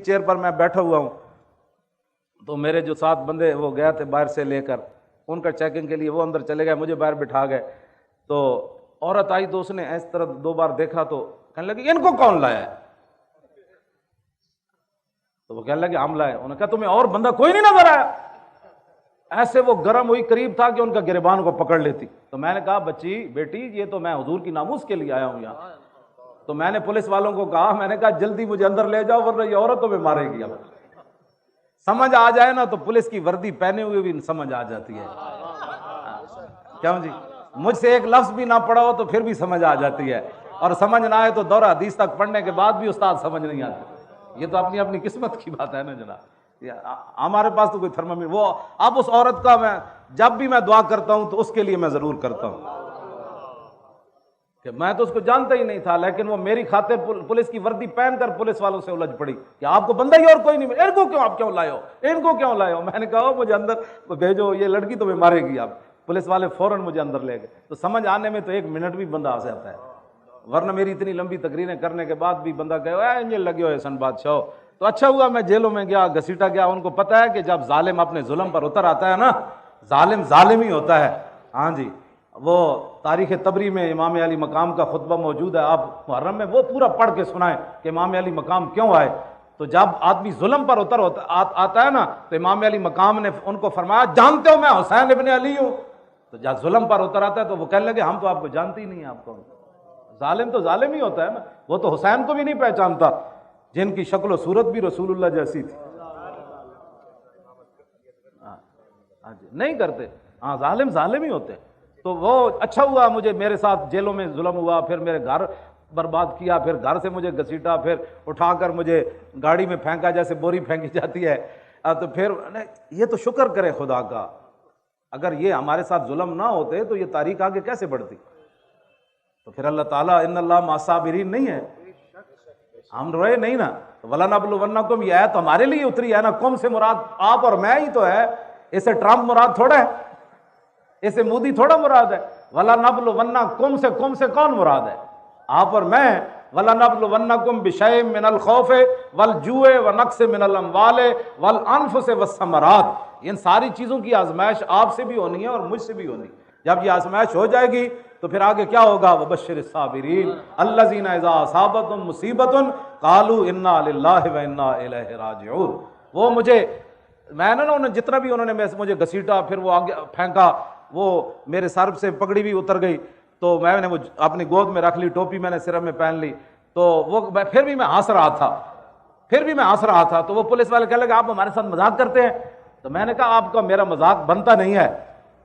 Chair پر میں بیٹھا ہوا ہوں تو میرے جو 7 بندے وہ گئے تھے باہر سے لے کر ان کا چیکنگ کے لیے، وہ اندر چلے گئے، مجھے باہر بٹھا گئے. تو عورت آئی تو اس نے اس طرح 2 بار دیکھا تو کہنے لگی ان کو کون لایا ہے؟ تو وہ کہنے لگے ہم لائے. انہوں نے کہا تمہیں اور بندہ کوئی نہیں نظر آیا؟ ایسے وہ گرم ہوئی، قریب تھا کہ ان کا گریبان کو پکڑ لیتی. تو میں نے کہا بچی بیٹی یہ تو میں حضور کی ناموس کے لیے آیا ہوں یہاں. تو میں نے پولیس والوں کو کہا، میں نے کہا جلدی مجھے اندر لے جاؤ ورنہ یہ عورت تمہیں مارے گی. اب سمجھ آ جائے نا تو پولیس کی وردی پہنے ہوئے بھی سمجھ آ جاتی ہے. کیوں جی؟ مجھ سے ایک لفظ بھی نہ پڑھا ہو تو پھر بھی سمجھ آ جاتی ہے، اور سمجھ نہ آئے تو دورہ حدیث تک پڑھنے کے بعد بھی استاد سمجھ نہیں آتی. یہ تو اپنی اپنی قسمت کی بات ہے نا جناب. ہمارے پاس تو کوئی تھرمامیٹر وہ اب اس عورت کا میں جب بھی میں دعا کرتا ہوں تو اس کے لیے میں ضرور کرتا ہوں کہ میں تو اس کو جانتا ہی نہیں تھا، لیکن وہ میری خاطر پولیس کی وردی پہن کر پولیس والوں سے الجھ پڑی کہ آپ کو بندہ ہی اور کوئی نہیں ملا، ان کو کیوں آپ کیوں لائے ہو، ان کو کیوں لائے ہو؟ میں نے کہا مجھے اندر بھیجو، یہ لڑکی تمہیں مارے گی. آپ پولیس والے فوراً مجھے اندر لے گئے. تو سمجھ آنے میں تو 1 منٹ بھی بندہ آ جاتا ہے، ورنہ میری اتنی لمبی تقریریں کرنے کے بعد بھی بندہ کہے انجے لگے ہوئے سن بادشاہ. تو اچھا ہوا میں جیلوں میں گیا، گھسیٹا گیا. ان کو پتہ ہے کہ جب ظالم اپنے ظلم پر اتر آتا ہے نا، ظالم ظالم ہی ہوتا ہے. ہاں جی، وہ تاریخ طبری میں امام علی مقام کا خطبہ موجود ہے، آپ محرم میں وہ پورا پڑھ کے سنائیں کہ امام علی مقام کیوں آئے. تو جب آدمی ظلم پر آتا ہے نا تو امام علی مقام نے ان کو فرمایا جانتے ہو میں حسین ابن علی ہوں. تو جب ظلم پر اتر آتا ہے تو وہ کہنے لگے ہم تو آپ کو جانتے ہی نہیں ہیں. آپ کو ظالم تو ظالم ہی ہوتا ہے نا، وہ تو حسین کو بھی نہیں پہچانتا جن کی شکل و صورت بھی رسول اللہ جیسی تھی. ہاں جی نہیں کرتے، ہاں ظالم ظالم ہی ہوتے. تو وہ اچھا ہوا مجھے میرے ساتھ جیلوں میں ظلم ہوا، پھر میرے گھر برباد کیا، پھر گھر سے مجھے گھسیٹا، پھر اٹھا کر مجھے گاڑی میں پھینکا جیسے بوری پھینکی جاتی ہے. تو پھر یہ تو شکر کرے خدا کا، اگر یہ ہمارے ساتھ ظلم نہ ہوتے تو یہ تاریخ آگے کیسے بڑھتی. تو پھر اللہ تعالیٰ ان اللہ مع الصابرین نہیں ہے، ہم روئے نہیں نا. وَلَنَبْلُوَنَّكُمْ یہ آیت ہمارے لیے اتری ہے نا، کم سے مراد آپ اور میں ہی تو ہے، اسے ٹرمپ مراد تھوڑا ہے، اسے مودی تھوڑا مراد ہے. وَلَنَبْلُوَنَّكُمْ سے کم سے کون مراد ہے؟ آپ اور میں. وَلَنَبْلُوَنَّكُمْ بِشَيْءٍ مِّنَ الْخَوْفِ وَالْجُوعِ وَنَقْصٍ مِّنَ الْأَمْوَالِ وَالْأَنفُسِ وَالثَّمَرَاتِ. ان ساری چیزوں کی آزمائش آپ سے بھی ہونی ہے اور مجھ سے بھی ہونی ہے. جب یہ آزمائش ہو جائے گی تو پھر آگے کیا ہوگا؟ وَبَشِّرِ الصَّابِرِينَ الَّذِينَ إِذَا أَصَابَتْهُم مُّصِيبَةٌ قَالُوا إِنَّا لِلَّهِ وَإِنَّا إِلَيْهِ راجعون. وہ مجھے میں نے انہوں نے جتنا بھی انہوں نے مجھے گھسیٹا، پھر وہ آگے پھینکا، وہ میرے سر سے پگڑی بھی اتر گئی تو میں نے وہ اپنی گود میں رکھ لی، ٹوپی میں نے سر میں پہن لی. تو وہ پھر بھی میں ہنس رہا تھا. تو وہ پولیس والے کہنے لگے آپ ہمارے ساتھ مذاق کرتے ہیں. تو میں نے کہا آپ کا میرا مذاق بنتا نہیں ہے.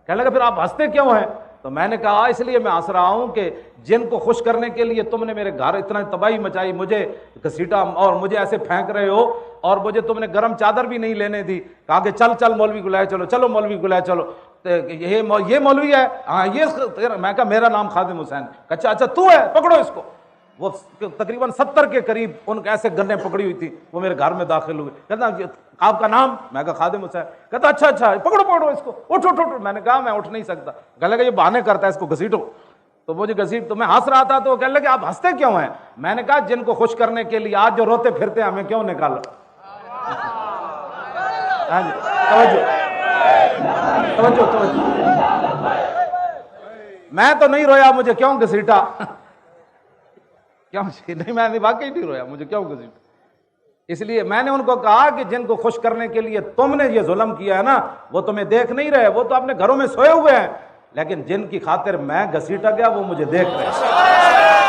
کہنے لگا پھر آپ ہنستے کیوں ہیں؟ تو میں نے کہا اس لیے میں ہنس رہا ہوں کہ جن کو خوش کرنے کے لیے تم نے میرے گھر اتنا تباہی مچائی، مجھے گھسیٹا اور مجھے ایسے پھینک رہے ہو، اور مجھے تم نے گرم چادر بھی نہیں لینے دی، کہا کہ چل مولوی کو لائے چلو، چلو مولوی کو لائے چلو. یہ مولوی ہے؟ ہاں یہ. میں کہا میرا نام خادم حسین. اچھا تو ہے، پکڑو اس کو. وہ تقریباً 70 کے قریب ان کے ایسے گنیں پکڑی ہوئی تھی، وہ میرے گھر میں داخل ہوئے. کہتا آپ کا نام؟ میں کہا خادم حسین. کہتا اچھا پکڑو اس کو، اٹھو. میں نے کہا میں اٹھ نہیں سکتا. کہنے لگا یہ بہانے کرتا ہے، اس کو گھسیٹو. تو مجھے تو میں ہنس رہا تھا. تو وہ کہنے لگے آپ ہنستے کیوں ہیں؟ میں نے کہا جن کو خوش کرنے کے لیے آج جو روتے پھرتے ہیں ہمیں کیوں نکالا. ہاں جی توجہ. میں تو نہیں رویا، مجھے کیوں گھسیٹا؟ کیوں نہیں، میں نے واقعی نہیں رویا، مجھے کیوں گھسیٹا؟ اس لیے میں نے ان کو کہا کہ جن کو خوش کرنے کے لیے تم نے یہ ظلم کیا ہے نا، وہ تمہیں دیکھ نہیں رہے، وہ تو اپنے گھروں میں سوئے ہوئے ہیں، لیکن جن کی خاطر میں گھسیٹا گیا وہ مجھے دیکھ رہے ہیں.